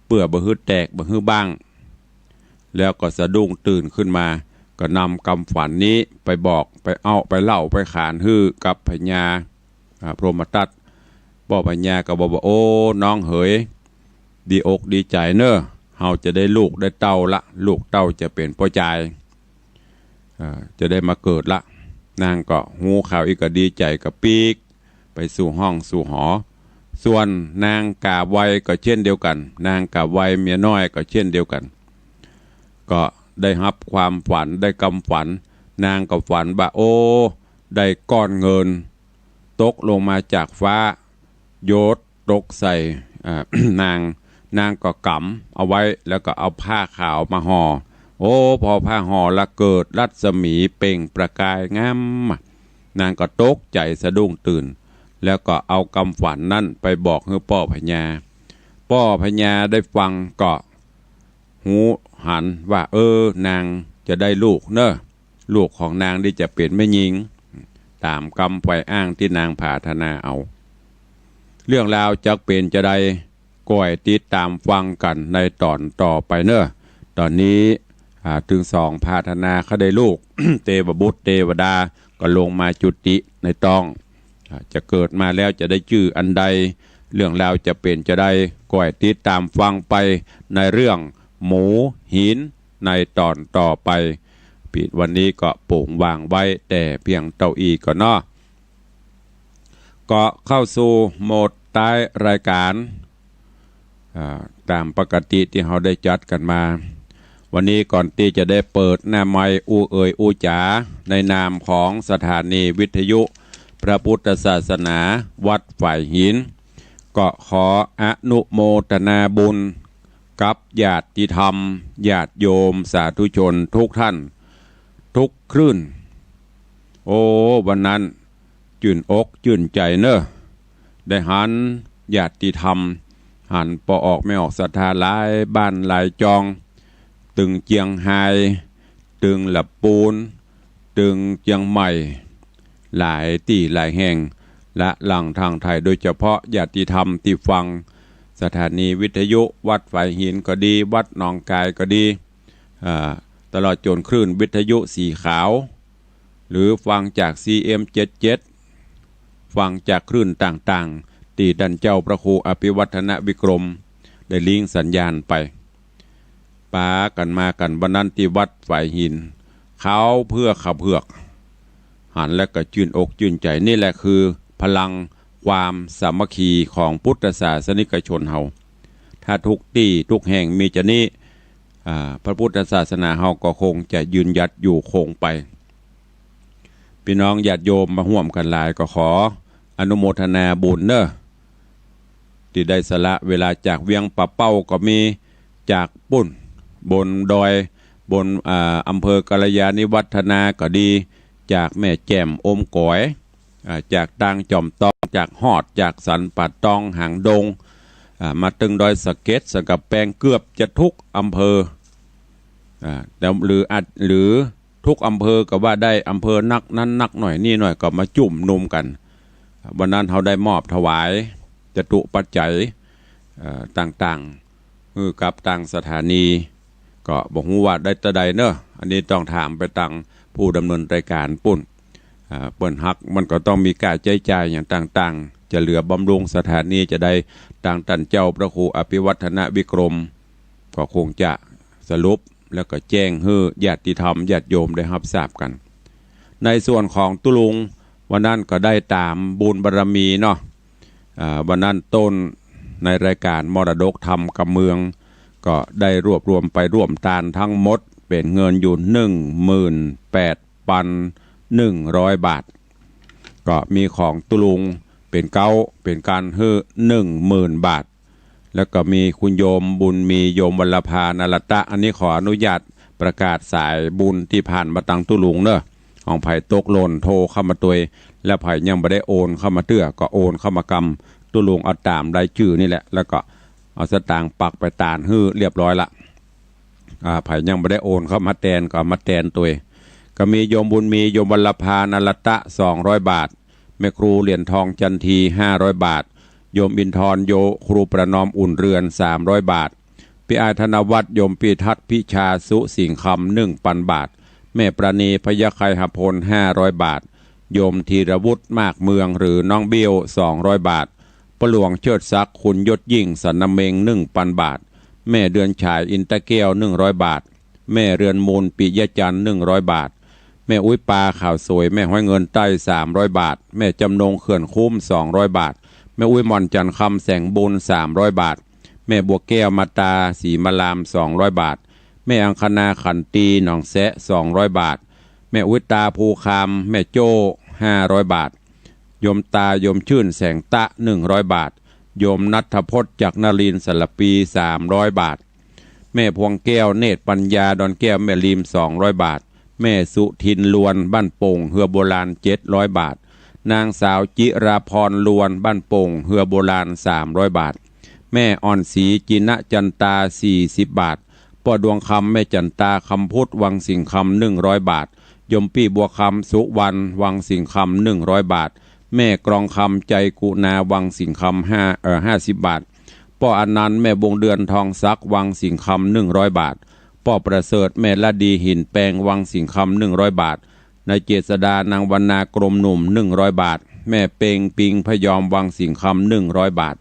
เปื่อบะฮืดแตกบะฮือบ้างแล้วก็สะดุ้งตื่นขึ้นมาก็นำคำฝันนี้ไปบอกไปเล่าไปขานฮือกับพญาพรหมทัตบอกพญาก็บอกว่าโอ้น้องเหยดีอกดีใจเนอะเฮาจะได้ลูกได้เต้าละลูกเต้าจะเป็นพ่อใจจะได้มาเกิดละนางก็หูข่าวอีกก็ดีใจกับปีกไปสู่ห้องสู่หอส่วนนางกาไวก็เช่นเดียวกันนางกาไวเมียน้อยก็เช่นเดียวกันก็ได้รับความฝันได้คำฝันนางก็ฝันว่าโอ้ได้ก้อนเงินตกลงมาจากฟ้าโยดตกใส่ นางก็กำเอาไว้แล้วก็เอาผ้าขาวมาห่อโอ้พอผ้าห่อละเกิดรัศมีเปล่งประกายงามนางก็ตกใจสะดุ้งตื่นแล้วก็เอาคำฝันนั่นไปบอกให้พ่อพญาได้ฟังก็หูหันว่านางจะได้ลูกเนอะลูกของนางที่จะเป็นแม่หญิงตามคำไฟอ้างที่นางปรารถนาเอาเรื่องราวจักเป็นจะได้ก้อยติดตามฟังกันในตอนต่อไปเนอะตอนนี้ถึง2ปรารถนาเขาได้ลูก เทพบุตรเทวดาก็ลงมาจุติในต้องจะเกิดมาแล้วจะได้ชื่ออันใดเรื่องราวจะเป็นจะได้ก้อยติดตามฟังไปในเรื่องหมูหินในตอนต่อไปปิดวันนี้ก็โป่งวางไว้แต่เพียงเต้าอีก็เนาะก็เข้าสู่โหมดท้ายรายการตามปกติที่เราได้จัดกันมาวันนี้ก่อนที่จะได้เปิดหน้าไมค์อู้จ๋าในนามของสถานีวิทยุพระพุทธศาสนาวัดฝ่ายหินก็ขออนุโมทนาบุญกับญาติธรรมญาติโยมสาธุชนทุกท่านทุกคลื่นโอ้วันนั้นจื่นอกจื่นใจเนอะได้หันญาติธรรมหันปอออกไม่ออกศรัทธาหลายบ้านหลายจองตึงเจียงไฮตึงหลับปูนตึงเจียงใหม่หลายที่หลายแห่งและหลังทางไทยโดยเฉพาะญาติธรรมที่ฟังสถานีวิทยุวัดฝ่ายหินก็ดีวัดหนองกายก็ดีตลอดจนคลื่นวิทยุสีขาว หรือฟังจาก CM77 ฟังจากคลื่นต่างๆที่ดันเจ้าพระครูอภิวัฒนวิกรมได้ลิงสัญญาณไปปากันมากันบรรนันติวัดฝ่ายหินเขาเพื่อขับเผือกหันและก็ชื่นอกชื่นใจนี่แหละคือพลังความสามัคคีของพุทธศาสนิกชนเฮาถ้าทุกที่ทุกแห่งมีจะนี้พระพุทธศาสนาเฮาก็คงจะยืนหยัดอยู่คงไปพี่น้องญาติโยมมาร่วมกันหลายก็ขออนุโมทนาบุญเนอะที่ได้สละเวลาจากเวียงปะเป้าก็มีจากปุ่นบนดอยบนอำเภอกัลยาณิวัฒนาก็ดีจากแม่แจ่มอมก๋อยจากดังจอมตองจากหอดจากสันปัดตองหางดงมาตึงดอยสะเก็ดสะกับแปงเกือบจะทุกอำเภอหรือทุกอำเภอก็ว่าได้อำเภอนักนั้นนักหน่อยนี่หน่อยก็มาจุ่มนุมกันวันนั้นเขาได้มอบถวายจตุปัจจัยต่างๆคือกับต่างสถานีก็บอกว่าได้ตะใดเนอะอันนี้ต้องถามไปตังผู้ดำเนินรายการปุ่นเปิ้นฮักมันก็ต้องมีการใจจ่ายอย่างต่างๆจะเหลือบำรุงสถานีจะได้ต่างตันเจ้าพระครูอภิวัฒนวิกรมก็คงจะสรุปแล้วก็แจ้งให้ญาติธรรมญาติโยมได้รับทราบกันในส่วนของตุลุงวันนั้นก็ได้ตามบุญบารมีเนาะวันนั้นต้นในรายการมรดกธรรมกับเมืองก็ได้รวบรวมไปร่วมทานทั้งหมดเป็นเงินอยู่ 18,100 บาทก็มีของตุลุงเป็นการให้10,000 บาทแล้วก็มีคุณโยมบุญมีโยมวรภานรตะอันนี้ขออนุญาตประกาศสายบุญที่ผ่านมาตังตุลุงเนอะของไผ่ตกหล่นโทรเข้ามาตัวและไผ่ยังไม่ได้โอนเข้ามาเตื้อก็โอนเข้ามากำตุลุงเอาตามรายชื่อนี่แหละแล้วก็เอาสตางค์ปักไปตานฮื้อเรียบร้อยละไผ่ยังไม่ได้โอนเข้ามาแทนก็มาแทนตัวก็มีโยมบุญมีโยมวรภานรตะ200 บาทแม่ครูเหรียญทองจันที500 บาทโยมอินทร์โยครูประนอมอุ่นเรือน300 บาทพี่อาธนวัฒน์โยมปีทัศน์พิชาสุสิงคำ1,000 บาทแม่ประณีพยาไคหพล500 บาทโยมธีรวุฒิมากเมืองหรือน้องเบี้ยว200 บาทปหลวงเชิดศักดิ์คุณยศยิ่งสันนเมง1,000 บาทแม่เดือนฉายอินตะเกียว100 บาทแม่เรือนมูลปิยจันทร์100 บาทแม่อุ้ยปลาข่าวสวยแม่ห้อยเงินใต้300 บาทแม่จำนงเขื่อนคุ้ม200 บาทแม่อุ้ยมอนจันคำแสงบุญ300 บาทแม่บัวแก้วมาตาสีมะลาม200 บาทแม่อังคณาขันตีหนองแสะ200 บาทแม่อุ้ยตาภูคามแม่โจ้500 บาทโยมตาโยมชื่นแสงตะ100 บาทโยมนัทพจน์จากนรินทร์สลปี300 บาทแม่พวงแก้วเนตรปัญญาดอนแก้วแม่ริม200 บาทแม่สุทินลวนบ้านโป่งเฮือโบราณ700 บาทนางสาวจิราพรลวนบ้านโป่งเฮือโบราณ300 บาทแม่อ่อนศรีจินะจันตา40 บาทพ่อดวงคำแม่จันตาคำพุทธวังสิงคำ100 บาทยมปี้บัวคำสุวรรณวังสิงคำ100 บาทแม่กรองคำใจกุนาวังสิงคำ50 บาทพ่ออนันต์แม่บงเดือนทองซักวังสิงคำ100 บาทพ่อประเสริฐแม่ละดีหินแปลงวังสิงคำ100 บาทนายเจษดานางวรรณากรมหนุ่ม100 บาทแม่เปงปิงพยอมวังสิงคำ100 บาท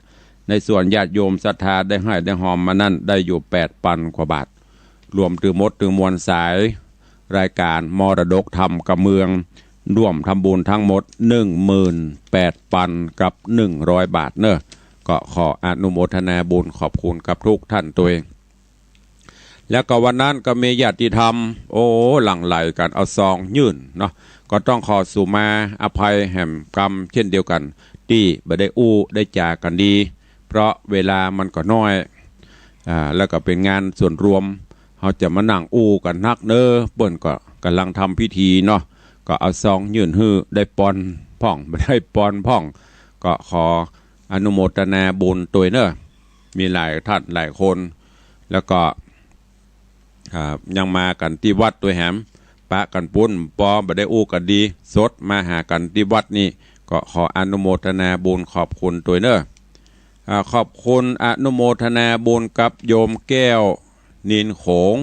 ในส่วนญาติโยมศรัทธาได้ให้ได้หอมมานั่นได้อยู่8,000 กว่าบาทรวมถึงมวลสายรายการมรดกธรรมกับเมืองร่วมทำบุญทั้งหมด 18,000 กับ100 บาทเนอะก็ขออนุโมทนาบุญขอบคุณกับทุกท่านตัวเองแล้วก็วันนั้นก็มีญาติธรรมหลั่งไหลกันเอาซองยื่นเนาะก็ต้องขอสุมาอภัยแห่งกรรมเช่นเดียวกันที่บ่ได้ได้จากกันดีเพราะเวลามันก็น้อยแล้วก็เป็นงานส่วนรวมเขาจะมานั่งกันนักเนอเปิ้นก็กำลังทำพิธีเนาะก็เอาซองยื่นฮื้อได้ปอนพ่องไม่ได้ปอนพ่องก็ขออนุโมทนาบุญตัวเนอะมีหลายท่านหลายคนแล้วก็ยังมากันที่วัดตัวแหมปะกันปุ้นปอบ่ได้กันดีสดมาหากันที่วัดนี่ก็ขออนุโมทนาบุญขอบคุณตัวเนอะขอบคุณอนุโมทนาบุญกับโยมแก้วนินโขง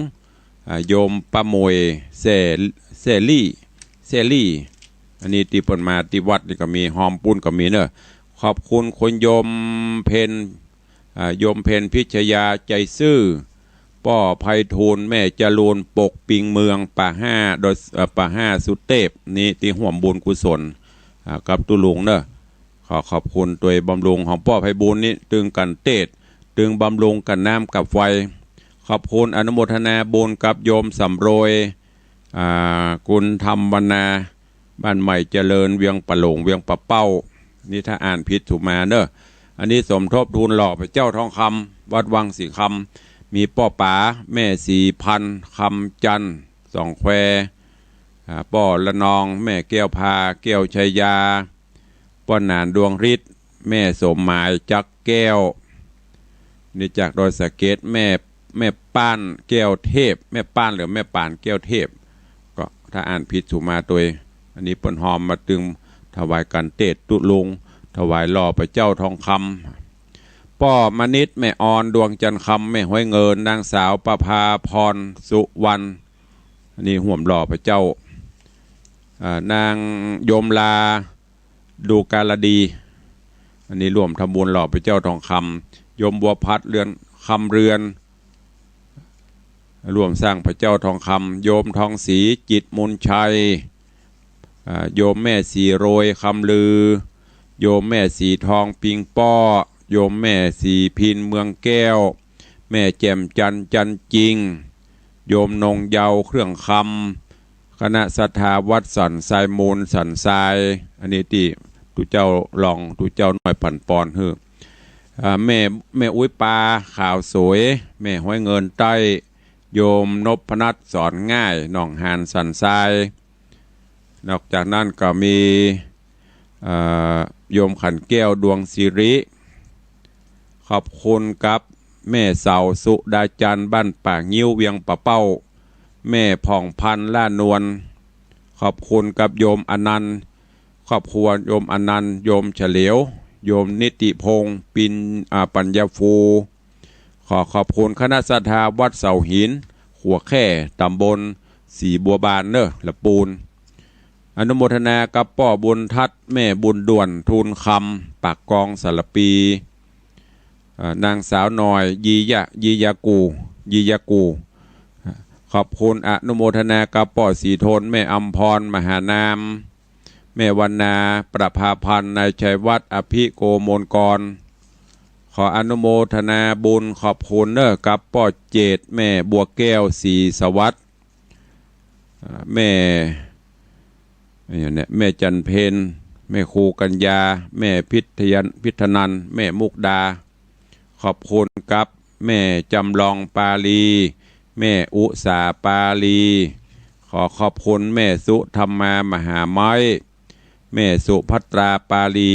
โยมปะมวยเสลี่ เซรี่อันนี้ตีเปิลมาตีวัดนี่ก็มีหอมปุ้นก็มีเนอะขอบคุณคนโยมเพนโยมเพนพิชยาใจซื่อป้อไพฑูรย์แม่จรูนปกปิงเมืองป่าห้าโดยป่าห้าสุเทพนี่ตีห่วมบุญกุศลกับตุลุงเนอะขอบคุณตัวบำรุงของป้อไพบูลย์นี่ตึงกันเตดตึงบำรุงกันน้ำกับไฟขอบคุณอนุโมทนาบุญกับโยมสำโรยกุลธรรมวนาบ้านใหม่เจริญเวียงปะหลงเวียงปะเป้านี่ถ้าอ่านผิดถูกมาเนอะอันนี้สมทบทุนหล่อพระเจ้าทองคำวัดวังสีคำมีป้อป๋าแม่4,000คำจันสองแควป้อละนองแม่แก้วพาแก้วชัยยาป้อนานดวงฤทธิ์แม่สมหมายจักแก้วนี่จากดอยสะเก็ดแม่ป้านแก้วเทพแม่ป้านหรือแม่ป่านแก้วเทพก็ถ้าอ่านผิดถูกมาตัวอันนี้เปิ้นหอมมาตึงถวายกันเตดตุลุงถวายหล่อพระเจ้าทองคำป้อมณิษแม่ออนดวงจันทร์คำแม่ห้อยเงินนางสาวประภาพรสุวรรณอันนี้ห่วมหล่อพระเจ้านางโยมลาดูกาลดีอันนี้ร่วมทำบุญหล่อพระเจ้าทองคำโยมบัวพัดเรือนคำเรือนร่วมสร้างพระเจ้าทองคำโยมทองศรีจิตมุนชัยโยมแม่สีโรยคำลือโยมแม่สีทองปิงป้อโยมแม่สีพินเมืองแก้วแม่แจ่มจันจันจริงโยมนงเยาเครื่องคำคณะศรัทธาวัดสันทรายมูลสันทรายอันนี้ที่ตุเจ้าลองตุเจ้าหน่อยปั่นปอนเฮ้แม่อุ้ยปลาข่าวสวยแม่ห้อยเงินใต้โยมนพนัทสอนง่ายหนองหานสันทรายนอกจากนั้นก็มีโยมขันแก้วดวงศิริขอบคุณกับแม่เสาสุดาจันบ้านป่างิ้วเวียงปะเป้าแม่ผ่องพันล่านวลขอบคุณกับโยมอนันต์ครอบครัวโยมอนันต์โยมเฉลียวโยมนิติพงศ์ปินปัญญาฟูขอบคุณคณะศรัทธาวัดเสาหินหัวแค่ตำบลสีบัวบานเนอะละปูนอนุโมทนากับป้อบุญทัดแม่บุญด่วนทูลคำปากกองสารปีนางสาวน้อยยียากูขอบคุณอนุโมทนากับป้อสีทนแม่อัมพรมหานามแม่วรรณาประภาพันธ์นายชัยวัฒน์อภิโกโมลกรขออนุโมทนาบุญขอบคุณเนอะกับป้อเจตแม่บัวแก้วศรีสวัสดิ์แม่จันเพนแม่ครูกัญญาแม่พิทนันแม่มุกดาขอบคุณกับแม่จำลองปาลีแม่อุสาปาลีขอบคุณแม่สุธรรมามหาไม้แม่สุภัตราปาลี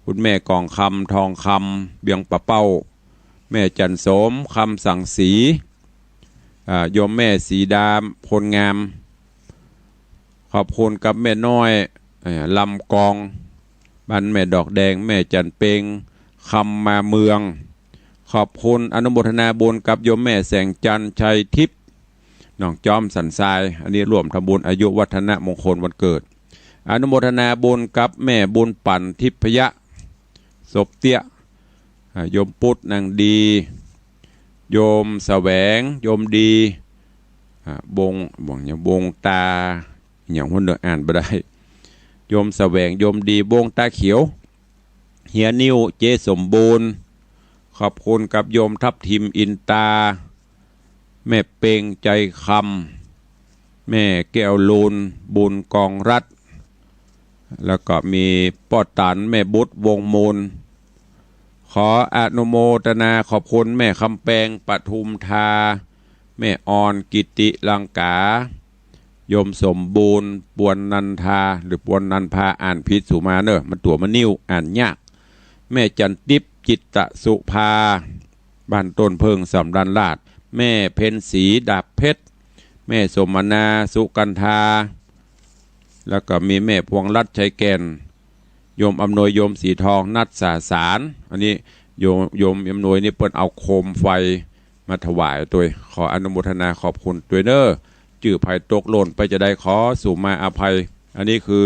คุณแม่กองคำทองคำเบียงปะเป้าแม่จันโสมคำสังสีโยมแม่สีดามพลงามขอบคุณกับแม่น้อยลำกองบ้านแม่ดอกแดงแม่จันเปงคำมาเมืองขอบคุณอนุโมทนาบุญกับโยมแม่แสงจันชัยทิพย์น้องจอมสันทรายอันนี้ร่วมทำบุญอายุวัฒนมงคลวันเกิดอนุโมทนาบุญกับแม่บุญปั่นทิพยะศพเตี้ยโยมปุตนางดีโยมแสวงโยมดีบงตาอย่างคนเดินอ่านไปได้โยมแสวงโยมดีบงตาเขียวเฮียนิ้วเจสมบูรณ์ขอบคุณกับโยมทับทิมอินตาแม่เปงใจคำแม่แก้วลูนบุญกองรัฐแล้วก็มีป้อตันแม่บุตรวงมูลขออนุโมทนาขอบคุณแม่คำแปงปทุมทาแม่ออนกิติลังกาโยมสมบูรณ์ปวนนันทาหรือปวนนันพาอ่านผิดสุมาเนอะมันตัวมันนิ้วอ่านยากแม่จันทิพย์จิตตสุภาบ้านต้นเพิงสำรันลาดแม่เพนสีดาบเพชรแม่สมนาสุกันทาแล้วก็มีแม่พวงรัตน์ชัยแก่นโยมอำนวยโยมสีทองนัดสาสารอันนี้โยมอำนวยนี่เปิ้นเอาโคมไฟมาถวายตัวขออนุโมทนาขอบคุณตัวเนอร์ จื่อภัยตกหล่นไปจะได้ขอสู่มาอภัยอันนี้คือ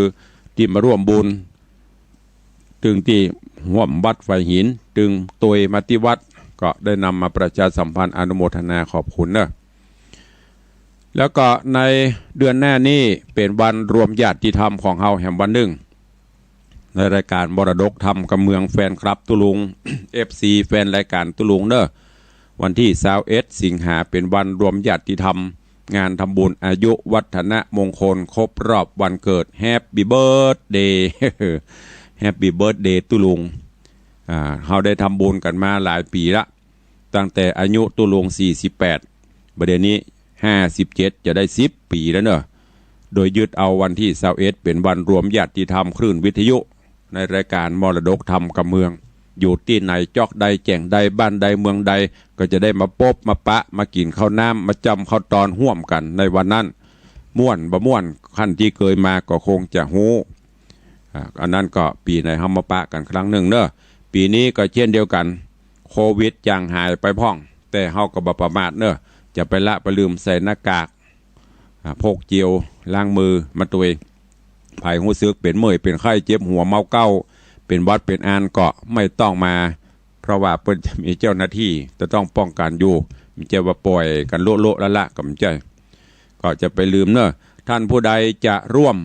ที่มาร่วมบุญถึงที่ห่วมวัดไฟหินถึงตัวมาที่วัดก็ได้นำมาประชาสัมพันธ์อนุโมทนาขอบคุณเนอะแล้วก็ในเดือนหน้านี้เป็นวันรวมญาติธรรมของเฮาแห่งวันหนึ่งในรายการมรดกธรรมกับเมืองแฟนครับตุลุง FC แฟนรายการตุลุงเนอะวันที่21สิงหาเป็นวันรวมญาติธรรมงานทำบุญอายุวัฒนมงคลครบรอบวันเกิดแฮปปี้เบิร์ธเดย์แฮปปี้เบิร์ธเดย์ตุลุงเราได้ทำบุญกันมาหลายปีละตั้งแต่อายุตุลุง48ประเดี๋ยวนี้57จะได้10ปีแล้วเนอะโดยยึดเอาวันที่21เป็นวันรวมญาติธรรมคลื่นวิทยุในรายการมรดกธรรมกับเมืองอยู่ที่ไหนจอกใดแจ่งใดบ้านใดเมืองใดก็จะได้มาพบมาปะมากินข้าวน้ำมาจำข้าวตอนห่วมกันในวันนั้นม่วนบ่ม่วนขั้นที่เคยมาก็คงจะฮู้อันนั้นก็ปีไหนเฮามาปะกันครั้งหนึ่งเนอะปีนี้ก็เช่นเดียวกันโควิดจางหายไปพ่องแต่เฮาก็บ่ประมาทเนอะจะไปละไปลืมใส่หน้ากากพกเจียวล้างมือมาตัวเองภายหูซึกเป็นเมื่อยเป็นไข้เจ็บหัวเมาเก้าเป็นวัดเป็นอานเกาะไม่ต้องมาเพราะว่าเปิ้นจะมีเจ้าหน้าที่จะต้องป้องกันอยู่มีเจ้าว่าปล่อยกันโลละละกับใจก็จะไปลืมเนอะท่านผู้ใดจะร่วม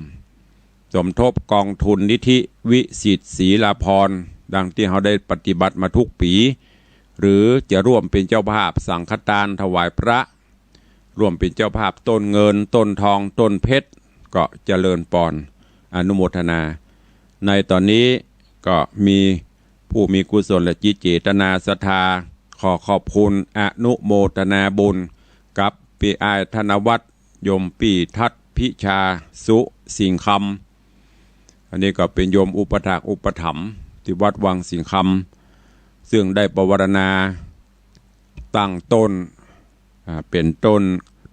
สมทบกองทุนนิธิวิสิตศรีลาภรณ์ดังที่เขาได้ปฏิบัติมาทุกปีหรือจะร่วมเป็นเจ้าภาพสังฆทานถวายพระร่วมเป็นเจ้าภาพต้นเงินต้นทองต้นเพชรก็เจริญปอนอนุโมทนาในตอนนี้ก็มีผู้มีกุศลและจิตเจตนาศรัทธาขอขอบคุณอนุโมทนาบุญกับปีอายธนวัฒน์ยมปีทัตพิชาสุสิงคำอันนี้ก็เป็นโยมอุปถากอุปถัมภ์ที่วัดวังสิงคำซึ่งได้ประวรณาตั้งต้นเป็นต้น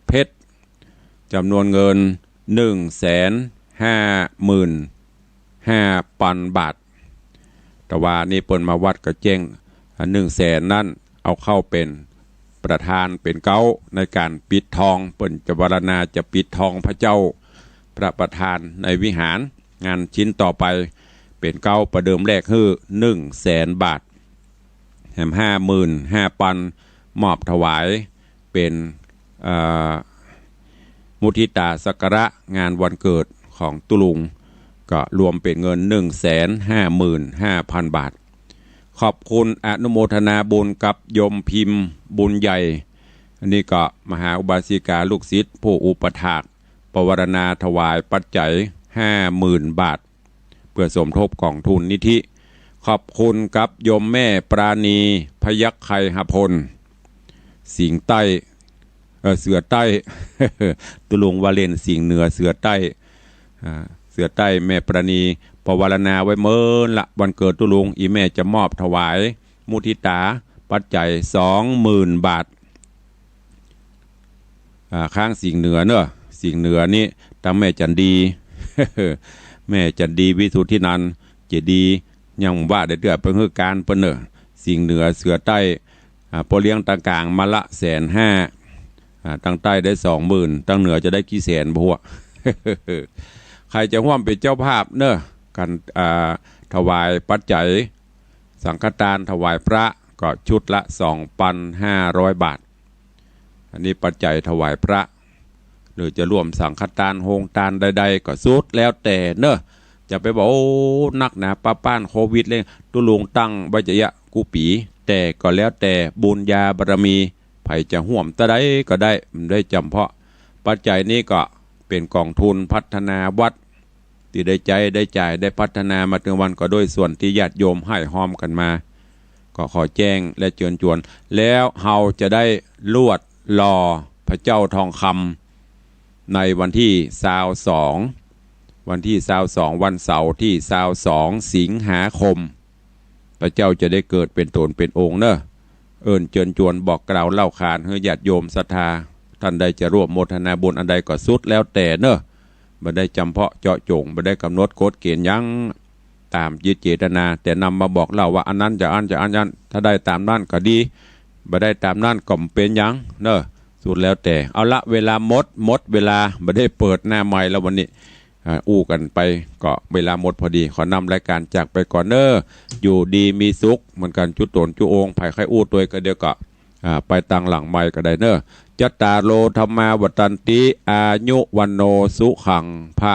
เพชรจำนวนเงิน155,000 บาทแต่ว่านี่เปิ่นมาวัดก็แจ้ง100,000นั่นเอาเข้าเป็นประธานเป็นเก้าในการปิดทองเปิ่นจะวรณาจะปิดทองพระเจ้าพระประธานในวิหารงานชิ้นต่อไปเป็นเก้าประเดิมแรกคือ100,000 บาทแถม55,000มอบถวายเป็นมุทิตาสักการะงานวันเกิดของตุลุงก็รวมเป็นเงิน155,000 บาทขอบคุณอนุโมทนาบุญกับโยมพิมพ์บุญใหญ่อันนี้ก็มหาอุบาสิกาลูกศิษย์ผู้อุปถากประวรณาถวายปัจจัย50,000 บาทเพื่อสมทบกองทุนนิธิขอบคุณกับโยมแม่ปราณีพยัคฆ์ไคหพลสิงห์ใต้เสือใต้ ตุลุงวาเลนสิงห์เหนือเสือใต้เสือใต้แม่ปราณีปวารณาไว้เมื่อละวันเกิดตุลุงอีแม่จะมอบถวายมุทิตาปัจจัย20,000 บาทข้างสิงห์เหนือเนอะสิงห์เหนือนี่ตั้งแม่จันดี แม่จันดีวิสุทธินันท์เจดียังว่าได้เดือดเป็นคือการเปิ้นเนอะสิงห์เหนือเสือใต้พอเลี้ยงต่างกลางมาละ150,000ตั้งใต้ได้20,000ตั้งเหนือจะได้กี่แสนพวก ใครจะร่วมเป็นเจ้าภาพเนอะกันถวายปัจจัยสังฆทานถวายพระก็ชุดละ 2,500 บาทอันนี้ปัจจัยถวายพระหรือจะร่วมสังฆทานโฮงทานใดๆก็สุดแล้วแต่เนอะจะไปบอกโอ้นักหนาป้านโควิดเลยตุลุงตั้งใบจะยะกูปีแต่ก็แล้วแต่บุญญาบารมีไผจะห่วมตะได้ก็ได้จำเพาะปัจจัยนี้ก็เป็นกองทุนพัฒนาวัดที่ได้ใจได้จ่ายได้พัฒนามาถึงวันก็โดยส่วนที่ญาติโยมให้หอมกันมาก็ขอแจ้งและเชิญชวนแล้วเฮาจะได้ลวดรอพระเจ้าทองคำในวันที่22วันที่22วันเสาร์ที่22สิงหาคมพระเจ้าจะได้เกิดเป็นตนเป็นองค์เนอะเอิญเชิญชวนบอกกล่าวเล่าขานให้ญาติโยมศรัทธาท่านใดจะร่วมโมทนาบุญอันใดก็สุดแล้วแต่เนอะไม่ได้จำเพาะเจาะจงไม่ได้กำหนดกฎเกณฑ์ยั้งตามจิตเจตนาแต่นำมาบอกเล่าว่าอันนั้นจะอันถ้าได้ตามนั้นก็ดีไม่ได้ตามนั้นก็เป็นยั้งเนอะ สุดแล้วแต่เอาละเวลาหมดเวลาไม่ได้เปิดหน้าใหม่แล้ววันนี้อู้กันไปก็เวลาหมดพอดีขอนำรายการจากไปก่อนเนออยู่ดีมีสุขเหมือนกันจุตนจุองไผ่ไข่อู้ตัวก็เดียวก็ไปตังหลังใหม่ก็ได้เนอจัตตาโลธรรมาวัตันติอายุวันโนสุขังพระ